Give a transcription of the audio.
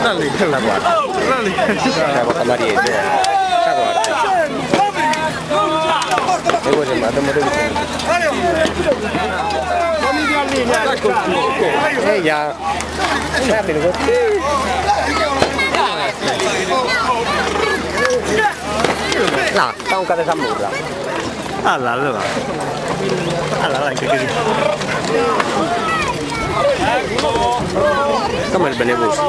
Non lì, la guarda. Non lì. La porta Mariette. La guarda. E voi siete andati a morire. Ehi, ya. Guardate così. No, sta un cane samurra. Allora. Allora, anche così. Come il benevosto.